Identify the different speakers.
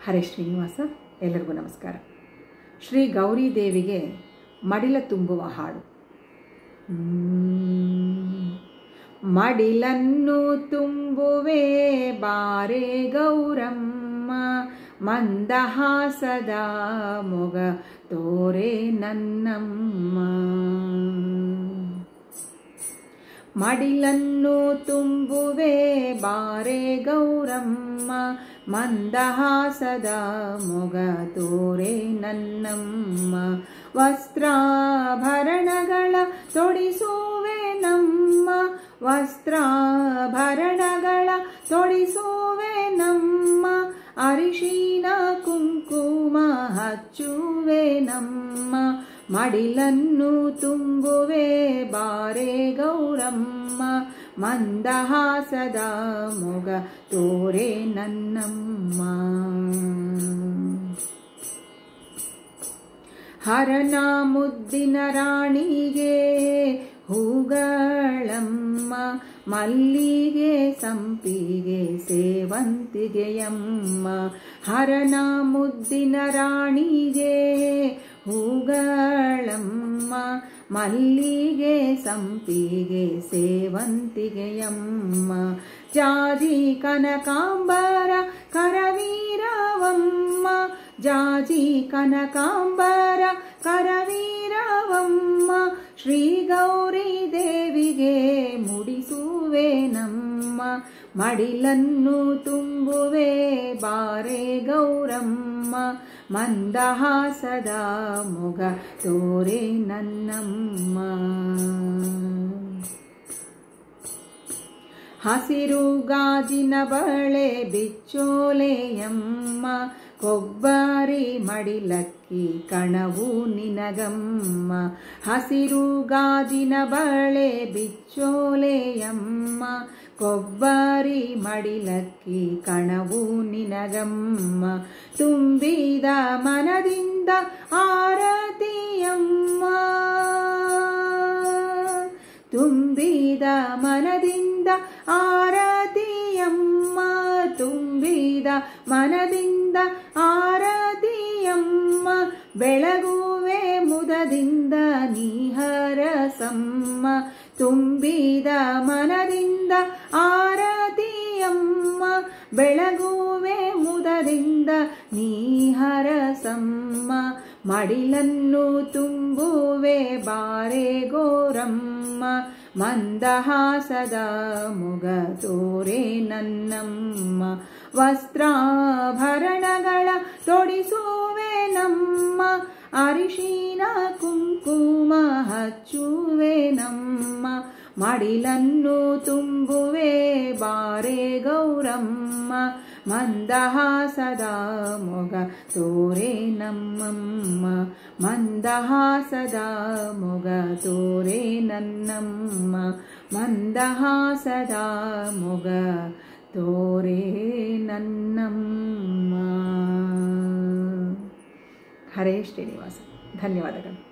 Speaker 1: ಹರೇ ಶ್ರೀನಿವಾಸ. ಎಲ್ಲರಿಗೂ ನಮಸ್ಕಾರ. ಶ್ರೀ ಗೌರಿ ದೇವಿಗೆ ಮಡಿಲ ತುಂಬುವ ಹಾಡು. ಮಡಿಲನ್ನು ತುಂಬುವೆ ಬಾರೆ ಗೌರಮ್ಮ, ಮಂದಹಾಸದ ಮೊಗ ತೋರೆ ನನ್ನಮ್ಮ. ಮಡಿಲನ್ನು ತುಂಬುವೆ ಬಾರೆ ಗೌರಮ್ಮ, ಮಂದಹಾಸದ ಮೊಗ ತೋರೆ ನನ್ನಮ್ಮ. ವಸ್ತ್ರಾಭರಣಗಳ ತೊಡಿಸುವೆ ನಮ್ಮ, ವಸ್ತ್ರಾಭರಣಗಳ ತೊಡಿಸುವೆ ನಮ್ಮ. ಅರಿಶಿನ ಕುಂಕುಮ ಹಚ್ಚುವೆ ನಮ್ಮ, ಮಡಿಲನ್ನು ತುಂಬುವೆ ಬಾರೆ ಗೌರಮ್ಮ, ಮಂದಹಾಸದ ಮೊಗ ತೋರೆ ನನ್ನಮ್ಮ. ಹರನ ಮುದ್ದಿನ ರಾಣಿಗೆ ಹೂಗಳಮ್ಮ, ಮಲ್ಲಿಗೆ ಸಂಪಿಗೆ ಸೇವಂತಿಗೆಯಮ್ಮ. ಹರನ ಮುದ್ದಿನ ರಾಣಿಗೆ ಹೂಗಳಮ್ಮ, ಮಲ್ಲಿಗೆ ಸಂಪಿಗೆ ಸೇವಂತಿಗೆಯಮ್ಮ. ಜಾಜಿ ಕನಕಾಂಬರ ಕರವೀರವಮ್ಮ, ಜಾಜಿ ಕನಕಾಂಬರ ಕರವೀರವಮ್ಮ. ಶ್ರೀ ಗೌರಿ ದೇವಿಗೆ ಮುಡಿಸುವೆ ನಮ್ಮ, ಮಡಿಲನ್ನು ತುಂಬುವೆ ಬಾರೆ ಗೌರಮ್ಮ, ಮಂದಹಾಸದ ಮೊಗ ತೋರೆ ನನ್ನಮ್ಮ. ಹಸಿರು ಗಾಜಿನ ಬಳೆ ಬಿಚ್ಚೋಲೆಯಮ್ಮ, ಕೊಬ್ಬರಿ ಮಡಿಲಕ್ಕಿ ಕಣವು ನಿನಗಮ್ಮ. ಹಸಿರು ಗಾಜಿನ ಬಳೆ ಬಿಚ್ಚೋಲೆಯಮ್ಮ, ಕೊಬ್ಬರಿ ಮಡಿಲಕ್ಕಿ ಕಣವು ನಿನಗಮ್ಮ. ತುಂಬಿದ ಮನದಿಂದ ಆರತಿಯಮ್ಮ, ತುಂಬಿದ ಮನದಿಂದ ಆರತಿಯಮ್ಮ, ತುಂಬಿದ ಮನದಿಂದ ಆರತಿಯಮ್ಮ. ಬೆಳಗುವೆ ಮುದದಿಂದ ನೀಹರಸಮ್ಮ, ತುಂಬಿದ ಮನದಿಂದ ಆರತಿಯಮ್ಮ. ಬೆಳಗುವೆ ಮುದದಿಂದ ನೀಹರಸಮ್ಮ, ಮಡಿಲನ್ನು ತುಂಬುವೆ ಬಾರೆ ಗೌರಮ್ಮ, ಮಂದಹಾಸದ ಮೊಗ ತೋರೆ ನನ್ನಮ್ಮ. ವಸ್ತ್ರಾಭರಣಗಳ ತೊಡಿಸುವೆ ನಮ್ಮ, ಅರಿಶಿನ ಕುಂಕುಮ ಹಚ್ಚುವೆ ನಮ್ಮ. ಮಡಿಲನ್ನು ತುಂಬುವೆ ಬಾರೆ ಗೌರಮ್ಮ, ಮಂದಹಾಸದ ಮೊಗ ತೋರೆ ನಮ್ಮಮ್ಮ. ಮಂದಹಾಸದ ಮೊಗ ತೋರೆ ನನ್ನಮ್ಮ, ಮಂದಹಾಸದ ಮೊಗ ತೋರೆ ನನ್ನಮ್ಮ. ಹರೇ ಶ್ರೀನಿವಾಸ. ಧನ್ಯವಾದಗಳು.